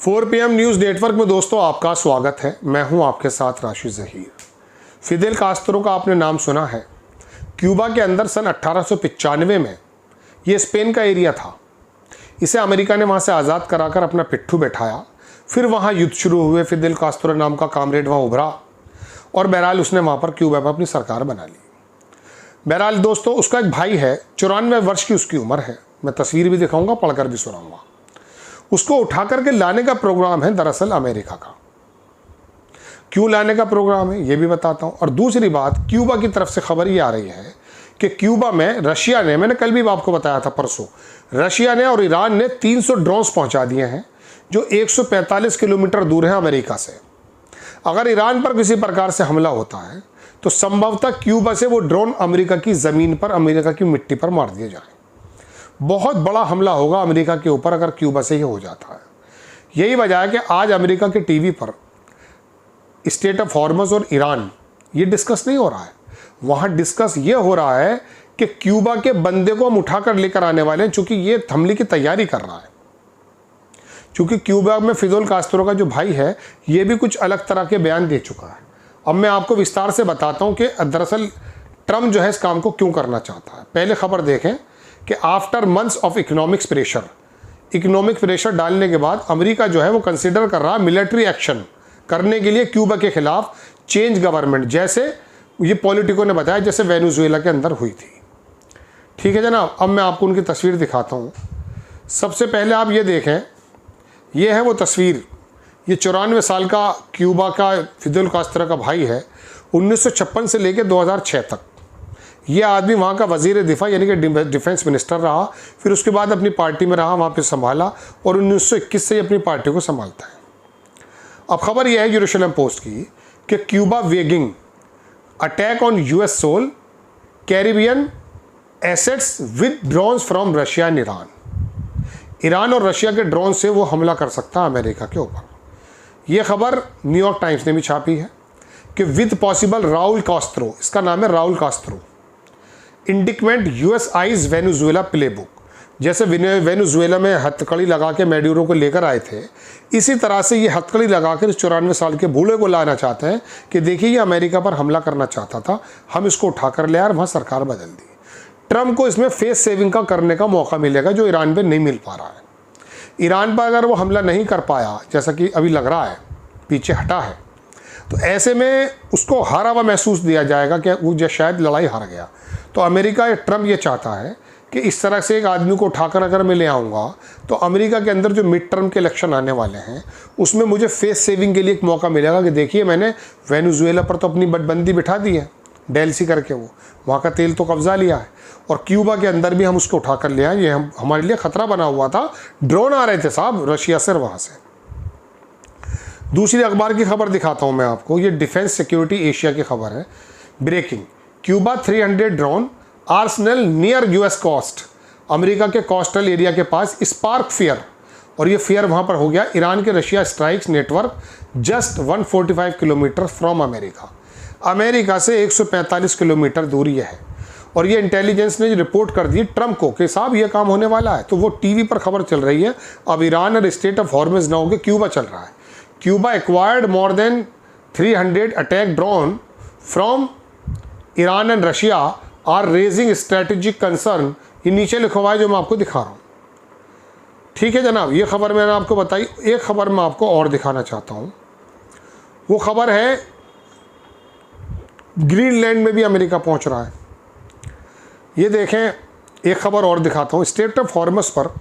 4 PM news network में दोस्तों आपका स्वागत है। मैं हूं आपके साथ राशि ज़हीर। फिदेल कास्त्रो का आपने नाम सुना है। क्यूबा के अंदर सन 1895 में ये स्पेन का एरिया था। इसे अमेरिका ने वहां से आज़ाद कराकर अपना पिट्ठू बैठाया। फिर वहां युद्ध शुरू हुए। फिदेल कास्त्रो नाम का कामरेड वहाँ उभरा और बहरहाल उसने वहाँ पर क्यूबा पर अपनी सरकार बना ली। बहरहाल दोस्तों उसका एक भाई है, 94 वर्ष की उसकी उम्र है। मैं तस्वीर भी दिखाऊंगा, पढ़कर भी सुनाऊंगा। उसको उठा करके लाने का प्रोग्राम है दरअसल अमेरिका का। क्यों लाने का प्रोग्राम है ये भी बताता हूं। और दूसरी बात, क्यूबा की तरफ से खबर ये आ रही है कि क्यूबा में रशिया ने, मैंने कल भी आपको बताया था परसों, रशिया ने और ईरान ने 300 ड्रोन्स पहुंचा दिए हैं जो 145 किलोमीटर दूर है अमेरिका से। अगर ईरान पर किसी प्रकार से हमला होता है तो संभवतः क्यूबा से वो ड्रोन अमेरिका की ज़मीन पर, अमेरिका की मिट्टी पर मार दिए जाए। बहुत बड़ा हमला होगा अमेरिका के ऊपर अगर क्यूबा से ही हो जाता है। यही वजह है कि आज अमेरिका के टीवी पर स्टेट ऑफ हॉर्मस और ईरान ये डिस्कस नहीं हो रहा है। वहाँ डिस्कस ये हो रहा है कि क्यूबा के बंदे को हम उठाकर लेकर आने वाले हैं, चूँकि ये हमले की तैयारी कर रहा है। चूँकि क्यूबा में फिदेल कास्त्रो का जो भाई है ये भी कुछ अलग तरह के बयान दे चुका है। अब मैं आपको विस्तार से बताता हूँ कि दरअसल ट्रम्प जो है इस काम को क्यों करना चाहता है। पहले खबर देखें कि after months of economic pressure डालने के बाद अमेरिका जो है वो कंसिडर कर रहा मिलिट्री एक्शन करने के लिए क्यूबा के खिलाफ चेंज गवर्नमेंट, जैसे ये पॉलिटिको ने बताया जैसे वेनेजुएला के अंदर हुई थी। ठीक है जनाब, अब मैं आपको उनकी तस्वीर दिखाता हूँ। सबसे पहले आप ये देखें, ये है वो तस्वीर। ये 94 साल का क्यूबा का फिदेल कास्त्रो का भाई है। 1956 से लेकर 2006 तक ये आदमी वहाँ का वज़ीर दिफा यानी कि डिफेंस मिनिस्टर रहा। फिर उसके बाद अपनी पार्टी में रहा, वहाँ पे संभाला और 1921 से ही अपनी पार्टी को संभालता है। अब खबर यह है जेरूशलम पोस्ट की कि Cuba waging attack on US soil Caribbean assets with drones from Russia and Iran और रशिया के ड्रोन से वो हमला कर सकता है अमेरिका के ऊपर। यह खबर न्यूयॉर्क टाइम्स ने भी छापी है कि विद पॉसिबल राउल कास्त्रो, इसका नाम है Raul Castro, indictment US eyes Venezuela playbook. जैसे वेनेजुएला में हथकड़ी लगा के मैड्यूरो को लेकर आए थे, इसी तरह से ये हथकड़ी लगाकर इस 94 साल के बूढ़े को लाना चाहते हैं कि देखिए ये अमेरिका पर हमला करना चाहता था, हम इसको उठाकर ले आए और वहाँ सरकार बदल दी। ट्रम्प को इसमें फेस सेविंग का करने का मौका मिलेगा जो ईरान पे नहीं मिल पा रहा है। ईरान पर अगर वो हमला नहीं कर पाया, जैसा कि अभी लग रहा है, पीछे हटा है, तो ऐसे में उसको हारा हुआ महसूस दिया जाएगा कि वो शायद लड़ाई हार गया। तो अमेरिका, ट्रम्प ये चाहता है कि इस तरह से एक आदमी को उठाकर अगर मैं ले आऊँगा तो अमेरिका के अंदर जो मिड टर्म के इलेक्शन आने वाले हैं उसमें मुझे फेस सेविंग के लिए एक मौका मिलेगा कि देखिए मैंने वेनेजुएला पर तो अपनी बटबंदी बिठा दी है, डेल्सी करके वो वहाँ का तेल तो कब्जा लिया है, और क्यूबा के अंदर भी हम उसको उठाकर ले आए। ये हमारे लिए ख़तरा बना हुआ था। ड्रोन आ रहे थे साहब रशिया से और वहाँ से। दूसरी अखबार की खबर दिखाता हूँ मैं आपको। ये डिफेंस सिक्योरिटी एशिया की खबर है। Breaking, Cuba 300 drone arsenal near US coast, America के कोस्टल एरिया के पास स्पार्क फियर, और ये फियर वहाँ पर हो गया। ईरान के Russia strikes network just 145 kilometre from America से 145 किलोमीटर दूरी है। और ये इंटेलिजेंस ने रिपोर्ट कर दी ट्रम्प को कि साहब ये काम होने वाला है। तो वो टीवी पर खबर चल रही है। अब ईरान और स्टेट ऑफ हॉर्मस न होकर क्यूबा चल रहा है। Cuba acquired more than 300 attack drone from Iran and Russia are raising strategic concern. ये नीचे लिखा हुआ है जो मैं आपको दिखा रहा हूँ। ठीक है जनाब, ये खबर मैंने आपको बताई। एक खबर मैं आपको और दिखाना चाहता हूँ। वो खबर है ग्रीनलैंड में भी अमेरिका पहुँच रहा है। ये देखें, एक खबर और दिखाता हूँ। स्टेट ऑफ हॉर्मस पर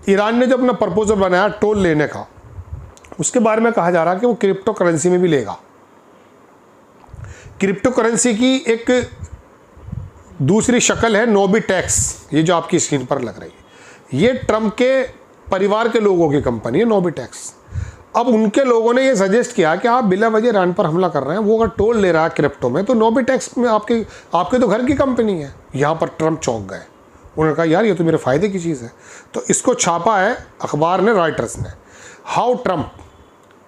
ईरान ने जब अपना प्रपोजल बनाया टोल लेने का, उसके बारे में कहा जा रहा है कि वो क्रिप्टो करेंसी में भी लेगा। क्रिप्टो करेंसी की एक दूसरी शक्ल है नोबी टैक्स, ये जो आपकी स्क्रीन पर लग रही है। ये ट्रम्प के परिवार के लोगों की कंपनी है नोबी टैक्स। अब उनके लोगों ने ये सजेस्ट किया कि आप बिला वजह ईरान पर हमला कर रहे हैं, वो अगर टोल ले रहा है क्रिप्टो में तो नोबी टैक्स में आपके तो घर की कंपनी है। यहाँ पर ट्रम्प चौंक गए। उन्होंने कहा यार ये तो मेरे फ़ायदे की चीज़ है। तो इसको छापा है अखबार ने, रॉयटर्स ने। How Trump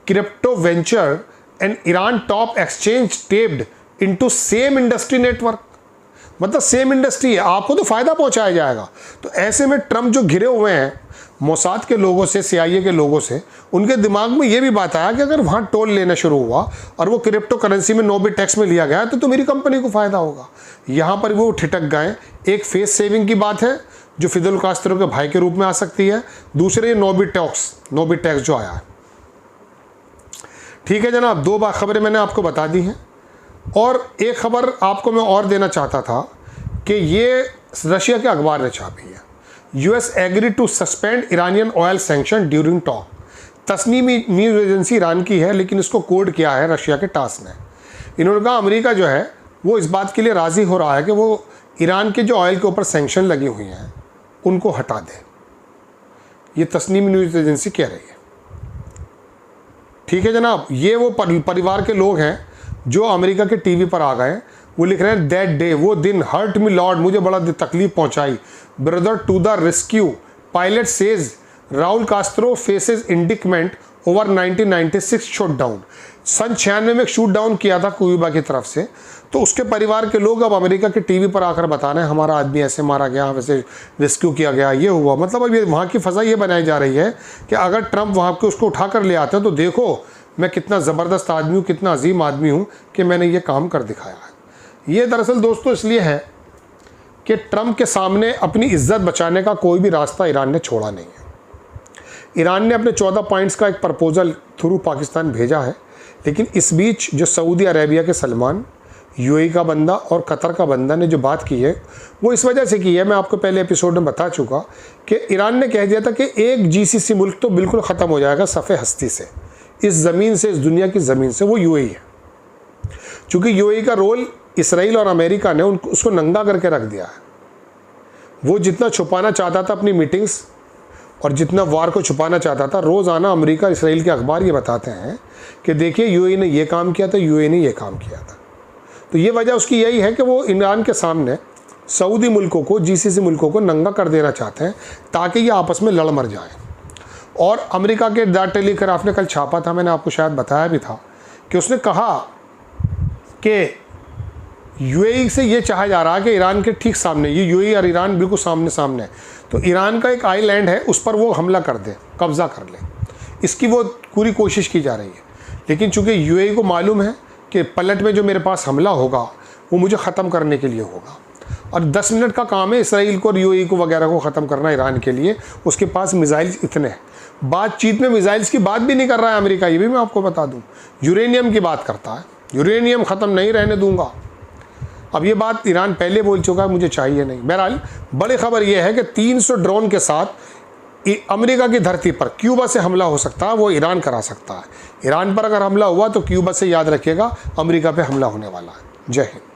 crypto venture and Iran top exchange taped into same industry network. मतलब सेम इंडस्ट्री है, आपको तो फ़ायदा पहुंचाया जाएगा। तो ऐसे में ट्रम्प जो घिरे हुए हैं मोसाद के लोगों से, CIA के लोगों से, उनके दिमाग में ये भी बात आया कि अगर वहाँ टोल लेना शुरू हुआ और वो क्रिप्टो करेंसी में नो बिट टैक्स में लिया गया तो मेरी कंपनी को फ़ायदा होगा। यहाँ पर वो ठिठक गए। एक फेस सेविंग की बात है जो फिदेल कास्त्रो के भाई के रूप में आ सकती है, दूसरे नो बिट टैक्स जो आया है। ठीक है जनाब, 2 खबरें मैंने आपको बता दी हैं और एक खबर आपको मैं और देना चाहता था कि ये रशिया के अखबार ने छापी है। US agree to suspend Iranian oil sanction during talk. Tasnim news agency Iran की है लेकिन इसको कोड किया है रशिया के टास ने। इन्होंने कहा अमेरिका जो है वो इस बात के लिए राज़ी हो रहा है कि वो ईरान के जो ऑयल के ऊपर सैंक्शन लगी हुई हैं उनको हटा दे। ये तस्नीम न्यूज़ एजेंसी कह रही है। ठीक है जनाब, ये वो परिवार के लोग हैं जो अमेरिका के टीवी पर आ गए। वो लिख रहे हैं दैट डे, वो दिन हर्ट मी लॉर्ड, मुझे बड़ा तकलीफ पहुंचाई। Brother to the rescue, pilot says Raul Castro faces indictment over 1996 shoot down. सन 96 में शूट डाउन किया था क्यूबा की तरफ से। तो उसके परिवार के लोग अब अमेरिका के टीवी पर आकर बता रहे हैं हमारा आदमी ऐसे मारा गया, वैसे रेस्क्यू किया गया, ये हुआ। मतलब अब ये वहाँ की फ़ज़ा ये बनाई जा रही है कि अगर ट्रंप वहाँ के उसको उठा कर ले आते हैं तो देखो मैं कितना ज़बरदस्त आदमी हूँ, कितना अजीम आदमी हूँ कि मैंने ये काम कर दिखाया है। ये दरअसल दोस्तों इसलिए है कि ट्रंप के सामने अपनी इज्जत बचाने का कोई भी रास्ता ईरान ने छोड़ा नहीं है। ईरान ने अपने 14 पॉइंट्स का एक प्रपोज़ल थ्रू पाकिस्तान भेजा है, लेकिन इस बीच जो सऊदी अरेबिया के सलमान, UAE का बंदा और कतर का बंदा ने जो बात की है वो इस वजह से की है, मैं आपको पहले एपिसोड में बता चुका कि ईरान ने कह दिया था कि एक GCC मुल्क तो बिल्कुल ख़त्म हो जाएगा सफ़े हस्ती से, इस ज़मीन से, इस दुनिया की ज़मीन से, वो UAE है। चूँकि UAE का रोल इसराइल और अमेरिका ने उसको नंगा करके रख दिया है। वो जितना छुपाना चाहता था अपनी मीटिंग्स और जितना वार को छुपाना चाहता था, रोज़ाना अमेरिका इसराइल के अखबार ये बताते हैं कि देखिए UAE ने ये काम किया था, UAE ने ये काम किया था। तो ये वजह उसकी यही है कि वो ईरान के सामने सऊदी मुल्कों को, GCC मुल्कों को नंगा कर देना चाहते हैं ताकि ये आपस में लड़ मर जाएं। और अमेरिका के द टेलीग्राफ ने कल छापा था, मैंने आपको शायद बताया भी था कि उसने कहा कि UAE से ये चाहा जा रहा है कि ईरान के ठीक सामने, ये UAE और ईरान बिल्कुल सामने सामने है, तो ईरान का एक आइलैंड है उस पर वो हमला कर दे, कब्ज़ा कर ले। इसकी वो पूरी कोशिश की जा रही है। लेकिन चूँकि UAE को मालूम है कि पलट में जो मेरे पास हमला होगा वो मुझे ख़त्म करने के लिए होगा, और 10 मिनट का काम है इसराइल को और UAE को वगैरह को ख़त्म करना ईरान के लिए। उसके पास मिज़ाइल्स इतने हैं। बातचीत में मिज़ाइल्स की बात भी नहीं कर रहा है अमेरिका, ये भी मैं आपको बता दूँ। यूरेनियम की बात करता है, यूरेनियम ख़त्म नहीं रहने दूंगा। अब ये बात ईरान पहले बोल चुका है, मुझे चाहिए नहीं। बहरहाल बड़ी खबर यह है कि 300 ड्रोन के साथ अमेरिका की धरती पर क्यूबा से हमला हो सकता है, वो ईरान करा सकता है। ईरान पर अगर हमला हुआ तो क्यूबा से याद रखिएगा अमेरिका पे हमला होने वाला है। जय हिंद।